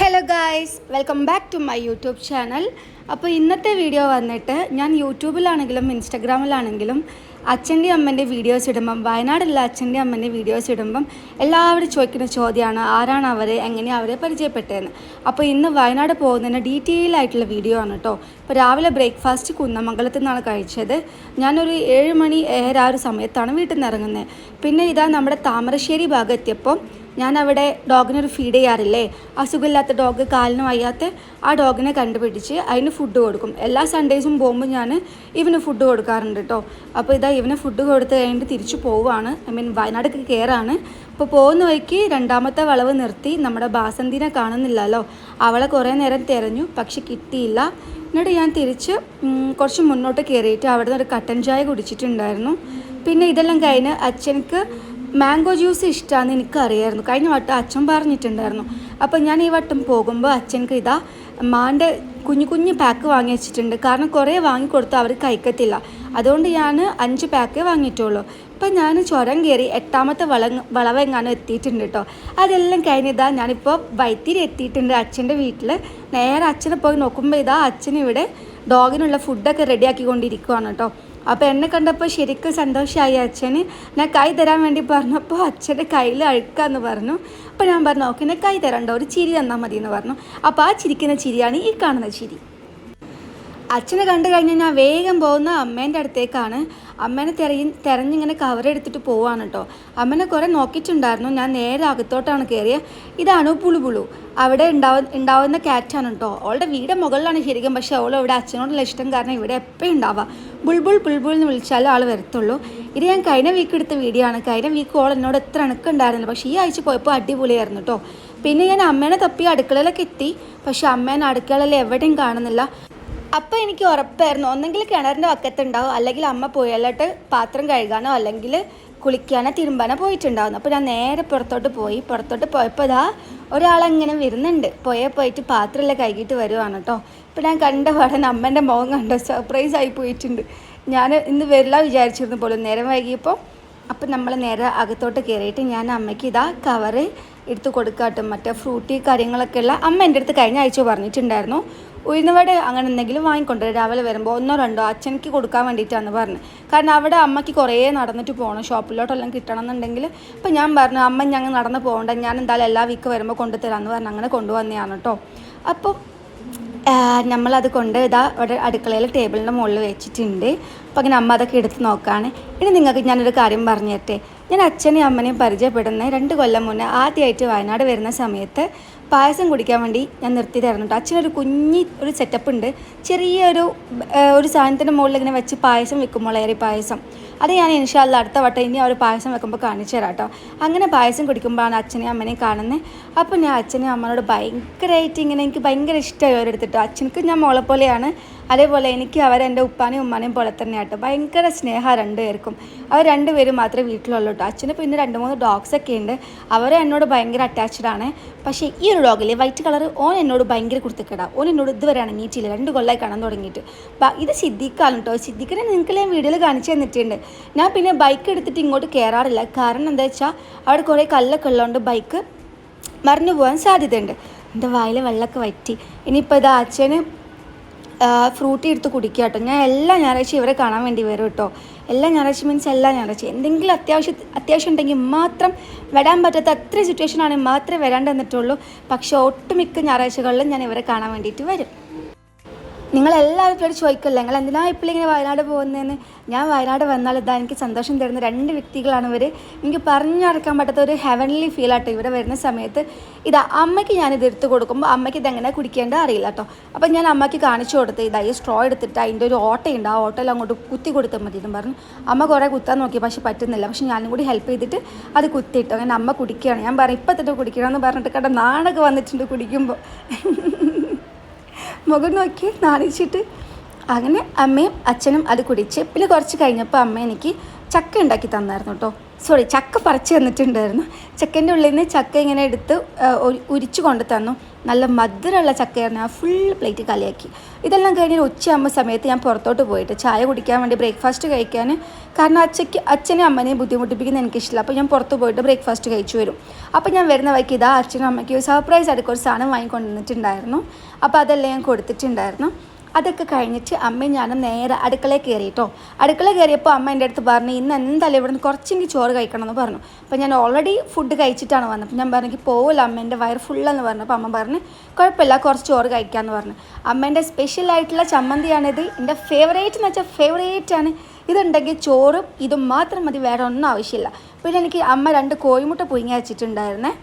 Hello guys, welcome back to my YouTube channel. അപ്പോൾ ഇന്നത്തെ video വന്നിട്ട് ഞാൻ യൂട്യൂബിലാണെങ്കിലും ഇൻസ്റ്റഗ്രാമിലാണെങ്കിലും അച്ഛൻ്റെ അമ്മൻ്റെ വീഡിയോസ് ഇടുമ്പം, വയനാടുള്ള അച്ഛൻ്റെ അമ്മൻ്റെ വീഡിയോസ് ഇടുമ്പം എല്ലാവരും ചോദിക്കുന്ന ചോദ്യമാണ് ആരാണ് അവർ, എങ്ങനെയാണ് അവരെ പരിചയപ്പെട്ടതെന്ന്. അപ്പോൾ ഇന്ന് വയനാട് പോകുന്നതിന് ഡീറ്റെയിൽ ആയിട്ടുള്ള വീഡിയോ ആണ് കേട്ടോ. ഇപ്പോൾ രാവിലെ ബ്രേക്ക്ഫാസ്റ്റ് കുന്നമംഗലത്തു നിന്നാണ് കഴിച്ചത്. ഞാനൊരു 7 മണി 7 ആ ഒരു സമയത്താണ് വീട്ടിൽ നിന്ന് ഇറങ്ങുന്നത്. പിന്നെ ഇതാ നമ്മുടെ താമരശ്ശേരി ഭാഗം എത്തിയപ്പോൾ ഞാനവിടെ ഡോഗിനൊരു ഫീഡ് ചെയ്യാറില്ലേ, അസുഖമില്ലാത്ത ഡോഗ്, കാലിന് വയ്യാത്ത ആ ഡോഗിനെ കണ്ടുപിടിച്ച് അതിന് ഫുഡ് കൊടുക്കും. എല്ലാ സൺഡേസും പോകുമ്പോൾ ഞാൻ ഇവന് ഫുഡ് കൊടുക്കാറുണ്ട് കേട്ടോ. അപ്പോൾ ഇതാ ഇവന് ഫുഡ് കൊടുത്ത് കഴിഞ്ഞിട്ട് തിരിച്ചു പോവുകയാണ്. വയനാടൊക്കെ കയറാണ്. അപ്പോൾ പോകുന്ന വഴിക്ക് രണ്ടാമത്തെ വളവ് നിർത്തി നമ്മുടെ ബാസന്തിനെ കാണുന്നില്ലല്ലോ. അവളെ കുറേ നേരം തിരഞ്ഞു, പക്ഷെ കിട്ടിയില്ല. എന്നിട്ട് ഞാൻ തിരിച്ച് കുറച്ച് മുന്നോട്ട് കയറിയിട്ട് അവിടെ നിന്ന് ഒരു കട്ടൻ ചായ കുടിച്ചിട്ടുണ്ടായിരുന്നു. പിന്നെ ഇതെല്ലാം കഴിഞ്ഞ് അച്ഛനക്ക് മാംഗോ ജ്യൂസ് ഇഷ്ടമാണെന്ന് എനിക്കറിയായിരുന്നു. കഴിഞ്ഞ വട്ടം അച്ഛൻ പറഞ്ഞിട്ടുണ്ടായിരുന്നു. അപ്പോൾ ഞാൻ ഈ വട്ടം പോകുമ്പോൾ അച്ഛനക്ക് ഇതാ മാൻ്റെ കുഞ്ഞു കുഞ്ഞു പാക്ക് വാങ്ങി വെച്ചിട്ടുണ്ട്. കാരണം കുറേ വാങ്ങിക്കൊടുത്ത് അവർ കഴിക്കത്തില്ല. അതുകൊണ്ട് ഞാൻ 5 പാക്കേ വാങ്ങിയിട്ടുള്ളൂ. ഇപ്പം ഞാൻ ചുരം കയറി 8ാമത്തെ വളവെങ്ങാനും എത്തിയിട്ടുണ്ട് കേട്ടോ. അതെല്ലാം കഴിഞ്ഞിതാ ഞാനിപ്പോൾ വൈത്തിരി എത്തിയിട്ടുണ്ട് അച്ഛൻ്റെ വീട്ടിൽ. നേരെ അച്ഛനെ പോയി നോക്കുമ്പോൾ ഇതാ അച്ഛനിവിടെ ഡോഗിനുള്ള ഫുഡൊക്കെ റെഡിയാക്കിക്കൊണ്ടിരിക്കുകയാണ് കേട്ടോ. അപ്പോൾ എന്നെ കണ്ടപ്പോൾ ശരിക്കും സന്തോഷമായി അച്ഛന്. ഞാൻ കൈ തരാൻ വേണ്ടി പറഞ്ഞപ്പോൾ അച്ഛൻ്റെ കയ്യിൽ അഴുക്കാന്ന് പറഞ്ഞു. അപ്പോൾ ഞാൻ പറഞ്ഞു ഓക്കെ, എന്നെ കൈ തരണ്ട, ഒരു ചിരി തന്നാൽ മതി എന്ന് പറഞ്ഞു. അപ്പോൾ ആ ചിരിക്കുന്ന ചിരിയാണ് ഈ കാണുന്ന ചിരി. അച്ഛനെ കണ്ടു കഴിഞ്ഞാൽ ഞാൻ വേഗം പോകുന്ന അമ്മേൻ്റെ അടുത്തേക്കാണ്. അമ്മേനെ തിരഞ്ഞിങ്ങനെ കവറെടുത്തിട്ട് പോവാണ് കേട്ടോ. അമ്മേനെ കുറേ നോക്കിയിട്ടുണ്ടായിരുന്നു. ഞാൻ നേരെ അകത്തോട്ടാണ് കയറിയത്. ഇതാണ് പുളുപുളു. അവിടെ ഉണ്ടാവുന്ന ക്യാറ്റാണ് കേട്ടോ. അവളുടെ വീട് മുകളിലാണ് ശരിക്കും, പക്ഷേ അവൾ ഇവിടെ അച്ഛനോടുള്ള ഇഷ്ടം കാരണം ഇവിടെ എപ്പോഴും ഉണ്ടാവുക. ബുൾബുൾ ബുൾബുൾ എന്ന് വിളിച്ചാലും ആൾ വരത്തുള്ളൂ. ഇത് ഞാൻ കഴിഞ്ഞ വീക്ക് എടുത്ത വീഡിയോ ആണ്. കഴിഞ്ഞ വീക്ക് ഓൾ എന്നോട് എത്ര ഇണക്കുണ്ടായിരുന്നില്ല, പക്ഷേ ഈ ആഴ്ച പോയപ്പോൾ അടിപൊളിയായിരുന്നു കേട്ടോ. പിന്നെ ഞാൻ അമ്മേനെ തപ്പി അടുക്കളയിലൊക്കെ എത്തി, പക്ഷേ അമ്മേനെ അടുക്കളയിൽ എവിടെയും കാണുന്നില്ല. അപ്പോൾ എനിക്ക് ഉറപ്പായിരുന്നു ഒന്നെങ്കിൽ കിണറിൻ്റെ വക്കത്തുണ്ടാവും, അല്ലെങ്കിൽ അമ്മ പോയാലോട്ട് പാത്രം കഴുകാനോ അല്ലെങ്കിൽ കുളിക്കാനോ തിരുമ്പാനോ പോയിട്ടുണ്ടാവുന്നു. അപ്പോൾ ഞാൻ നേരെ പുറത്തോട്ട് പോയപ്പോൾ ഇതാ ഒരാളെങ്ങനെ വരുന്നുണ്ട്. പോയിട്ട് പാത്രമെല്ലാം കഴുകിയിട്ട് വരുവാണ് കേട്ടോ. ഇപ്പോൾ ഞാൻ കണ്ട പാടൻ അമ്മേൻ്റെ മുഖം കണ്ടോ, സർപ്രൈസ് ആയി പോയിട്ടുണ്ട്. ഞാൻ ഇന്ന് വരില്ല വിചാരിച്ചിരുന്നു പോലും, നേരം വൈകിയപ്പോൾ. അപ്പം നമ്മൾ നേരെ അകത്തോട്ട് കയറിയിട്ട് ഞാൻ അമ്മയ്ക്ക് ഇതാ കവറ് എടുത്ത് കൊടുക്കാട്ടും മറ്റേ ഫ്രൂട്ടി കാര്യങ്ങളൊക്കെ ഉള്ള അമ്മ എൻ്റെ അടുത്ത് കഴിഞ്ഞ ആഴ്ച പറഞ്ഞിട്ടുണ്ടായിരുന്നു. ഉഴുന്നുവട അങ്ങനെ എന്തെങ്കിലും വാങ്ങിക്കൊണ്ടുവരും രാവിലെ വരുമ്പോൾ 1 or 2 അച്ഛനക്ക് കൊടുക്കാൻ വേണ്ടിയിട്ടാണ് പറഞ്ഞത്. കാരണം അവിടെ അമ്മയ്ക്ക് കുറേ നടന്നിട്ട് പോകണം, ഷോപ്പിലോട്ടെല്ലാം കിട്ടണം എന്നുണ്ടെങ്കിൽ. അപ്പം ഞാൻ പറഞ്ഞു അമ്മ ഞങ്ങൾ നടന്ന് പോകണ്ട, ഞാൻ എന്തായാലും എല്ലാ വീക്ക് വരുമ്പോൾ കൊണ്ടുതരാമെന്ന് പറഞ്ഞു. അങ്ങനെ കൊണ്ടുവന്നതാണ് കേട്ടോ. അപ്പം നമ്മളത് കൊണ്ട് ഇതാ അവിടെ അടുക്കളയിൽ ടേബിളിൻ്റെ മുകളിൽ വെച്ചിട്ടുണ്ട്. അപ്പോൾ അങ്ങനെ അമ്മ അതൊക്കെ എടുത്ത് നോക്കുകയാണ്. ഇനി നിങ്ങൾക്ക് ഞാനൊരു കാര്യം പറഞ്ഞു തരട്ടെ. ഞാൻ അച്ഛനെയും അമ്മനെയും പരിചയപ്പെടുന്നത് 2 കൊല്ലം മുന്നേ ആദ്യമായിട്ട് വയനാട് വരുന്ന സമയത്ത് പായസം കുടിക്കാൻ വേണ്ടി ഞാൻ നിർത്തിയതായിരുന്നു കേട്ടോ. അച്ഛനൊരു ഒരു സെറ്റപ്പ് ഉണ്ട്. ഒരു സാധനത്തിൻ്റെ മുകളിൽ ഇങ്ങനെ വെച്ച് പായസം വെക്കും, മുളയരി പായസം. അത് ഞാൻ ഇൻഷാ അല്ലാഹ് അടുത്ത വട്ടം ഇനി ആ ഒരു പായസം വെക്കുമ്പോൾ കാണിച്ചു തരാം കേട്ടോ. അങ്ങനെ പായസം കുടിക്കുമ്പോഴാണ് അച്ഛനെയും അമ്മനെയും കാണുന്നത്. അപ്പോൾ ഞാൻ അച്ഛനെയും അമ്മനോട് ഭയങ്കരമായിട്ട് എനിക്ക് ഭയങ്കര ഇഷ്ടമായി അവരെടുത്തിട്ടോ. അച്ഛനക്ക് ഞാൻ മോളെ പോലെയാണ്, അതേപോലെ എനിക്ക് അവരെൻ്റെ ഉപ്പാനെയും ഉമ്മാനെയും പോലെ തന്നെയാട്ടോ. ഭയങ്കര സ്നേഹം 2 പേർക്കും. അവർ 2 പേരും മാത്രമേ വീട്ടിലുള്ളൂ കേട്ടോ. അച്ഛന് പിന്നെ 2-3 ഡോഗ്സൊക്കെ ഉണ്ട്. അവർ എന്നോട് ഭയങ്കര അറ്റാച്ച്ഡ് ആണ്. പക്ഷേ ഈ ഒരു ഡോഗില്ലേ, വൈറ്റ് കളർ, ഓൻ എന്നോട് ഭയങ്കര കുടുത്തക്കേടാണ്. ഓൻ എന്നോട് ഇതുവരെ അണങ്ങിയിട്ടില്ല, 2 കൊല്ലമായി കാണാൻ തുടങ്ങിയിട്ട്. ഇത് സിദ്ദീഖാണ് കേട്ടോ. സിദ്ദീഖിനെ നിങ്ങൾക്ക് ഞാൻ വീഡിയോയിൽ കാണിച്ചു തന്നിട്ടുണ്ട്. ഞാൻ പിന്നെ ബൈക്ക് എടുത്തിട്ട് ഇങ്ങോട്ട് കയറാറില്ല. കാരണം എന്താ വെച്ചാൽ അവിടെ കുറേ കല്ലൊക്കെ ഉള്ളതുകൊണ്ട് ബൈക്ക് മറിഞ്ഞു പോകാൻ സാധ്യതയുണ്ട്. എൻ്റെ വായിൽ വെള്ളമൊക്കെ വറ്റി. ഇനിയിപ്പോൾ ഇതാ അച്ഛന് ഫ്രൂട്ടി എടുത്ത് കുടിക്കുക കേട്ടോ. ഞാൻ എല്ലാ ഞായറാഴ്ച ഇവരെ കാണാൻ വേണ്ടി വരും കേട്ടോ. എല്ലാ ഞായറാഴ്ച മീൻസ് എല്ലാ ഞായറാഴ്ച എന്തെങ്കിലും അത്യാവശ്യം ഉണ്ടെങ്കിൽ മാത്രം വരാൻ പറ്റാത്ത അത്ര സിറ്റുവേഷൻ ആണെങ്കിൽ മാത്രമേ വരാണ്ട് വന്നിട്ടുള്ളൂ. പക്ഷേ ഒട്ടുമിക്ക ഞായറാഴ്ചകളിലും ഞാൻ ഇവരെ കാണാൻ വേണ്ടിയിട്ട് വരും. നിങ്ങളെല്ലാവരും ചോദിക്കല്ലേ നിങ്ങൾ എന്തിനാ ഇപ്പോൾ ഇങ്ങനെ വയനാട് പോകുന്നതെന്ന്. ഞാൻ വയനാട് വന്നാൽ ഇതാ എനിക്ക് സന്തോഷം തരുന്ന 2 വ്യക്തികളാണ് ഇവർ. എനിക്ക് പറഞ്ഞറിയിക്കാൻ പറ്റാത്ത ഒരു ഹെവൻലി ഫീലാട്ടോ ഇവിടെ വരുന്ന സമയത്ത്. ഇതാ അമ്മയ്ക്ക് ഞാനിത് എടുത്ത് കൊടുക്കുമ്പോൾ അമ്മയ്ക്ക് ഇതെങ്ങനെ കുടിക്കേണ്ടത് അറിയില്ല കേട്ടോ. അപ്പം ഞാൻ അമ്മയ്ക്ക് കാണിച്ചു കൊടുത്ത് ഇതാ ഈ സ്ട്രോ എടുത്തിട്ട് അതിൻ്റെ ഒരു ഓട്ടയുണ്ട്, ആ ഓട്ടയിൽ അങ്ങോട്ട് കുത്തി കൊടുത്താൽ മതി എന്ന് പറഞ്ഞു. അമ്മ കുറേ കുത്താൻ നോക്കി, പക്ഷെ പറ്റുന്നില്ല. പക്ഷെ ഞാനും കൂടി ഹെൽപ്പ് ചെയ്തിട്ട് അത് കുത്തിയിട്ടു. അങ്ങനെ അമ്മ കുടിക്കുകയാണ്. ഞാൻ പറയും ഇപ്പം തന്നെ കുടിക്കണമെന്ന് പറഞ്ഞിട്ട് കേട്ടോ നാണൊക്കെ വന്നിട്ടുണ്ട് കുടിക്കുമ്പോൾ. മുഖം നോക്കി നാണിച്ചിട്ട് അങ്ങനെ അമ്മയും അച്ഛനും അത് കുടിച്ച്. പിന്നെ കുറച്ച് കഴിഞ്ഞപ്പോൾ അമ്മ എനിക്ക് ചക്ക ഉണ്ടാക്കി തന്നായിരുന്നു കേട്ടോ. ചക്ക പറിച്ച് തന്നിട്ടുണ്ടായിരുന്നു. ചക്കേൻ്റെ ഉള്ളിൽ നിന്ന് ചക്ക ഇങ്ങനെ എടുത്ത് ഉരിച്ചു കൊണ്ട് തന്നു. നല്ല മധുരമുള്ള ചക്കയായിരുന്നു. ആ ഫുൾ പ്ലേറ്റ് കാലിയാക്കി. ഇതെല്ലാം കഴിഞ്ഞ് ഉച്ചയാകുമ്പോൾ സമയത്ത് ഞാൻ പുറത്തോട്ട് പോയിട്ട് ചായ കുടിക്കാൻ വേണ്ടി ബ്രേക്ക്ഫാസ്റ്റ് കഴിക്കാൻ, കാരണം അച്ഛനും അമ്മനെയും ബുദ്ധിമുട്ടിപ്പിക്കുന്ന എനിക്കിഷ്ടമില്ല. അപ്പോൾ ഞാൻ പുറത്ത് പോയിട്ട് ബ്രേക്ക്ഫാസ്റ്റ് കഴിച്ചു വരും. അപ്പോൾ ഞാൻ വരുന്ന വഴിക്ക് ഇതാ അച്ഛനും അമ്മയ്ക്ക് സർപ്രൈസ് ആയിട്ട് ഒരു സാധനം വാങ്ങിക്കൊണ്ടുവന്നിട്ടുണ്ടായിരുന്നു. അപ്പോൾ അതെല്ലാം ഞാൻ കൊടുത്തിട്ടുണ്ടായിരുന്നു. അതൊക്കെ കഴിഞ്ഞിട്ട് അമ്മയും ഞാനും നേരെ അടുക്കളയിൽ കയറിയിട്ടോ. അടുക്കള കയറിയപ്പോൾ അമ്മ എൻ്റെ അടുത്ത് പറഞ്ഞു, ഇന്ന് എന്തായാലും ഇവിടെ നിന്ന് കുറച്ചെങ്കിൽ ചോറ് കഴിക്കണമെന്ന് പറഞ്ഞു. അപ്പോൾ ഞാൻ ഓൾറെഡി ഫുഡ് കഴിച്ചിട്ടാണ് വന്നത്. അപ്പോൾ ഞാൻ പറഞ്ഞു പോവില്ല അമ്മ, എൻ്റെ വയറ് ഫുള്ളെന്ന് പറഞ്ഞു. അപ്പോൾ അമ്മ പറഞ്ഞു കുഴപ്പമില്ല, കുറച്ച് ചോറ് കഴിക്കാമെന്ന് പറഞ്ഞു. അമ്മേൻ്റെ സ്പെഷ്യലായിട്ടുള്ള ചമ്മന്തിയാണിത്. എൻ്റെ ഫേവറേറ്റ് എന്ന് വെച്ചാൽ ഫേവറേറ്റാണ്. ഇതുണ്ടെങ്കിൽ ചോറും ഇതും മാത്രം മതി, വേറെ ഒന്നും ആവശ്യമില്ല. പിന്നെ എനിക്ക് അമ്മ 2 കോഴിമുട്ട പുഴുങ്ങി വെച്ചിട്ടുണ്ടായിരുന്നേ.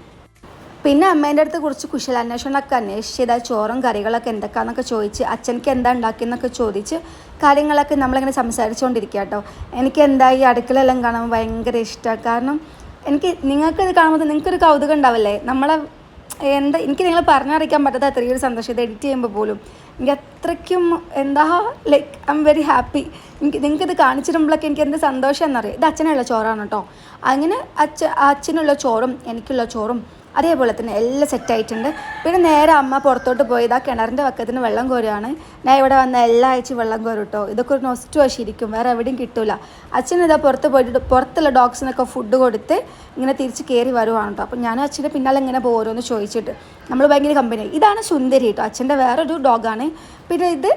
പിന്നെ അമ്മേൻ്റെ അടുത്ത് കുറച്ച് കുശലാന്വേഷണമൊക്കെ അന്വേഷിച്ചത് ചോറും കറികളൊക്കെ എന്തൊക്കെയാണെന്നൊക്കെ ചോദിച്ച് അച്ഛനക്ക് എന്താ ഉണ്ടാക്കിയെന്നൊക്കെ ചോദിച്ച് കാര്യങ്ങളൊക്കെ നമ്മളിങ്ങനെ സംസാരിച്ചുകൊണ്ടിരിക്കുക കേട്ടോ. എനിക്ക് എന്താ ഈ അടുക്കളയെല്ലാം കാണുമ്പോൾ ഭയങ്കര ഇഷ്ടമാണ്. കാരണം നിങ്ങൾക്കിത് കാണുമ്പോൾ നിങ്ങൾക്കൊരു കൗതുകം ഉണ്ടാവില്ലേ, എനിക്ക് നിങ്ങൾ പറഞ്ഞറിയിക്കാൻ പറ്റാത്ത അത്രയൊരു സന്തോഷം. ഇത് എഡിറ്റ് ചെയ്യുമ്പോൾ പോലും എനിക്ക് അത്രയ്ക്കും like I am very happy. നിങ്ങൾക്കിത് കാണിച്ചിടുമ്പോഴൊക്കെ എനിക്ക് എന്ത് സന്തോഷം എന്നറിയാം. ഇത് അച്ഛനുള്ള ചോറാണ് കേട്ടോ. അങ്ങനെ അച്ഛനുള്ള ചോറും എനിക്കുള്ള ചോറും അതേപോലെ തന്നെ എല്ലാം സെറ്റായിട്ടുണ്ട്. പിന്നെ നേരെ അമ്മ പുറത്തോട്ട് പോയി ഇതാ കിണറിൻ്റെ പക്കത്തിന് വെള്ളം കോരുകയാണ്. ഞാൻ ഇവിടെ വന്ന എല്ലാ ആഴ്ചയും വെള്ളം കോരും കേട്ടോ. ഇതൊക്കെ ഒരു നൊസ്റ്റു ശരിക്കും, വേറെ എവിടെയും കിട്ടില്ല. അച്ഛൻ ഇതാ പുറത്ത് പോയിട്ട് പുറത്തുള്ള ഡോഗ്സിനൊക്കെ ഫുഡ് കൊടുത്ത് ഇങ്ങനെ തിരിച്ച് കയറി വരുവാണ് കേട്ടോ. അപ്പം ഞാനും അച്ഛൻ്റെ പിന്നാലെ ഇങ്ങനെ പോരുമെന്ന് ചോദിച്ചിട്ട് നമ്മൾ ഭയങ്കര കമ്പനി. ഇതാണ് സുന്ദരി കേട്ടോ, അച്ഛൻ്റെ വേറൊരു ഡോഗാണ്. പിന്നെ ഇത്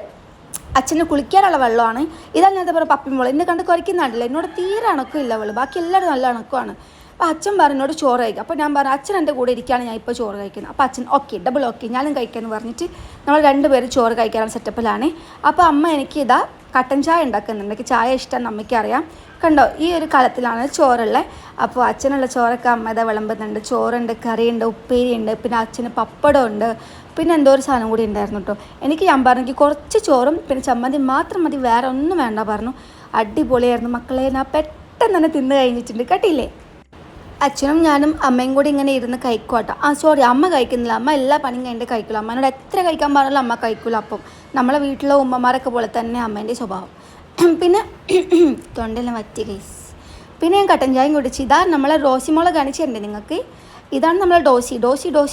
അച്ഛന് കുളിക്കാനുള്ള വെള്ളമാണ്. ഇതാണ് ഞാൻ പറഞ്ഞ പപ്പിമോൾ. എന്നെ കണ്ട് കുറയ്ക്കുന്നുണ്ടല്ലോ, എന്നോട് തീരെ അണക്കമില്ല അവൾ, ബാക്കി എല്ലാവരും നല്ല അണക്കമാണ്. അപ്പോൾ അച്ഛൻ പറഞ്ഞോട് ചോറ് കഴിക്കുക. അപ്പോൾ ഞാൻ പറഞ്ഞു അച്ഛൻ എൻ്റെ കൂടെ ഇരിക്കുകയാണ്, ഞാൻ ഇപ്പോൾ ചോറ് കഴിക്കുന്നത്. അപ്പോൾ അച്ഛൻ ഓക്കെ, ഡബിൾ ഓക്കെ, ഞാനും കഴിക്കാമെന്ന് പറഞ്ഞിട്ട് നമ്മൾ 2 പേരും ചോറ് കഴിക്കാനുള്ള സെറ്റപ്പിലാണ്. അപ്പോൾ അമ്മ എനിക്ക് ഇതാ കട്ടൻ ചായ ഉണ്ടാക്കുന്നുണ്ട്. എനിക്ക് ചായ ഇഷ്ടമെന്ന് അമ്മയ്ക്ക് അറിയാം. കണ്ടോ, ഈ ഒരു കാലത്തിലാണ് ചോറുള്ളത്. അപ്പോൾ അച്ഛനുള്ള ചോറൊക്കെ അമ്മ ഇതാ വിളമ്പുന്നുണ്ട്. ചോറുണ്ട്, കറിയുണ്ട്, ഉപ്പേരിയുണ്ട്, പിന്നെ അച്ഛന് പപ്പടമുണ്ട്, പിന്നെ എന്തോ ഒരു സാധനം കൂടി ഉണ്ടായിരുന്നു കേട്ടോ. ഞാൻ പറഞ്ഞു കുറച്ച് ചോറും പിന്നെ ചമ്മന്തി മാത്രം മതി, വേറെ ഒന്നും വേണ്ട പറഞ്ഞു. അടിപൊളിയായിരുന്നു മക്കളെ. ഞാൻ പെട്ടെന്ന് തന്നെ തിന്ന് കഴിഞ്ഞിട്ടുണ്ട് കേട്ടില്ലേ. അച്ഛനും ഞാനും അമ്മയും കൂടി ഇങ്ങനെ ഇരുന്ന് കഴിക്കോട്ടോ. അമ്മ കഴിക്കുന്നില്ല, അമ്മ എല്ലാ പണിയും കഴിഞ്ഞിട്ട് കഴിക്കില്ല. അമ്മേനോട് എത്ര കഴിക്കാൻ പറഞ്ഞാലും അമ്മ കഴിക്കില്ല. അപ്പം നമ്മളെ വീട്ടിലെ ഉമ്മമാരൊക്കെ പോലെ തന്നെ അമ്മേൻ്റെ സ്വഭാവം. പിന്നെ തൊണ്ടെല്ലാം വറ്റി ഗൈസ്. പിന്നെ ഞാൻ കട്ടൻ ചായയും കുടിച്ച് ഇതാ നമ്മളെ റോസിമോളെ കാണിച്ചിട്ടുണ്ട് നിങ്ങൾക്ക്. ഇതാണ് നമ്മളെ ഡോസി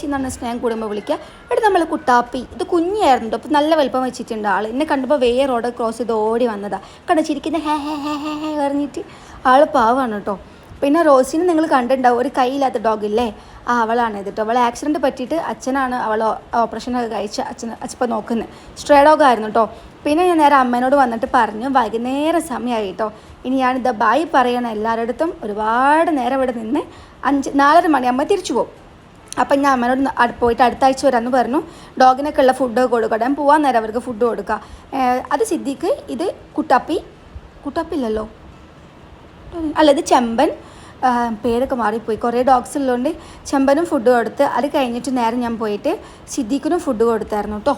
എന്നാണ് സ്നേഹം കൂടുമ്പോൾ വിളിക്കുക. ഇവിടെ നമ്മൾ കുട്ടാപ്പി, ഇത് കുഞ്ഞായിരുന്നു കേട്ടോ. അപ്പോൾ നല്ല വലുപ്പം വെച്ചിട്ടുണ്ട് ആൾ. എന്നെ കണ്ടപ്പോൾ റോഡ് ക്രോസ് ചെയ്ത് ഓടി വന്നതാണ്. കണ്ടിച്ചിരിക്കുന്ന ഹേ ഹേ ഹേ ഹേ ഹേ പറഞ്ഞിട്ട് ആൾ പാവാണ് കേട്ടോ. പിന്നെ റോസിനെ നിങ്ങൾ കണ്ടിട്ടുണ്ടാവും, ഒരു കൈയില്ലാത്ത ഡോഗില്ലേ, അവളാണ് ഇത് കേട്ടോ. അവൾ ആക്സിഡൻറ്റ് പറ്റിയിട്ട് അച്ഛനാണ് അവൾ ഓപ്പറേഷനൊക്കെ കഴിച്ച് അച്ഛപ്പം നോക്കുന്നത്. സ്ട്രേ ഡോഗായിരുന്നു കേട്ടോ. പിന്നെ ഞാൻ നേരെ അമ്മേനോട് വന്നിട്ട് പറഞ്ഞു വൈകുന്നേരം സമയമായി കേട്ടോ, ഇനി ഞാനിത് ബൈ പറയണം എല്ലാവരുടെ അടുത്തും. ഒരുപാട് നേരം ഇവിടെ നിന്ന് 4:30 മണിയാകുമ്പോൾ തിരിച്ചു പോകും. അപ്പം ഞാൻ അമ്മേനോട് പോയിട്ട് അടുത്ത ആഴ്ച വരാമെന്ന് പറഞ്ഞു. ഡോഗിനൊക്കെ ഉള്ള ഫുഡ് കൊടുക്കുക, ഞാൻ പോകാൻ നേരം അവർക്ക് ഫുഡ് കൊടുക്കുക. അത് സിദ്ദിഖ്, ഇത് കുട്ടാപ്പില്ലല്ലോ അല്ല, ഇത് ചെമ്പൻ, പേരൊക്കെ മാറിപ്പോയി, കുറേ ഡോഗ്സ് ഉള്ളതുകൊണ്ട് ചെമ്പനും ഫുഡ് കൊടുത്ത്. അത് കഴിഞ്ഞിട്ട് നേരെ ഞാൻ പോയിട്ട് സിദ്ദീഖിനും ഫുഡ് കൊടുത്തായിരുന്നു കേട്ടോ.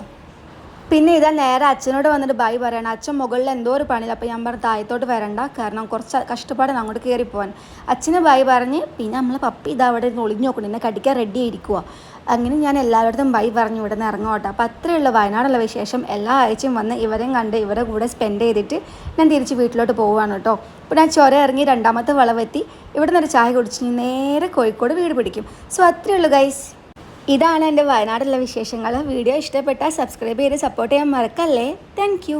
പിന്നെ ഇതാ നേരെ അച്ഛനോട് വന്നിട്ട് ബൈ പറയണം. അച്ഛൻ മുകളിൽ എന്തോ ഒരു പണിയില്ല. അപ്പോൾ ഞാൻ പറഞ്ഞു താഴത്തോട്ട് വരണ്ട, കാരണം കുറച്ച് കഷ്ടപ്പാടാണ് അങ്ങോട്ട് കയറി പോകാൻ. അച്ഛന് ബൈ പറഞ്ഞ് പിന്നെ നമ്മൾ പപ്പി ഇതാ അവിടെ ഒളിഞ്ഞു നോക്കണം, എന്നെ കടിക്കാൻ റെഡി ആയിരിക്കുക. അങ്ങനെ ഞാൻ എല്ലാവരുടെയും ബൈ പറഞ്ഞു ഇവിടെ നിന്ന് ഇറങ്ങോട്ടെ. അപ്പോൾ അത്രയുള്ള വയനാടുള്ള വിശേഷം. എല്ലാ ആഴ്ചയും വന്ന് ഇവരെയും കണ്ട് ഇവരെ കൂടെ സ്പെൻഡ് ചെയ്തിട്ട് ഞാൻ തിരിച്ച് വീട്ടിലോട്ട് പോവുകയാണ് കേട്ടോ. അപ്പോൾ ഞാൻ ചുരം ഇറങ്ങി 2ാമത്തെ വളവെത്തി ഇവിടെ നിന്നൊരു ചായ കുടിച്ച് നേരെ കോഴിക്കോട് വീട് പിടിക്കും. സോ അത്രയുള്ളൂ ഗൈസ്. ഇതാണ് എൻ്റെ വയനാടുള്ള വിശേഷങ്ങൾ. വീഡിയോ ഇഷ്ടപ്പെട്ടാൽ സബ്സ്ക്രൈബ് ചെയ്ത് സപ്പോർട്ട് ചെയ്യാൻ മറക്കല്ലേ. താങ്ക്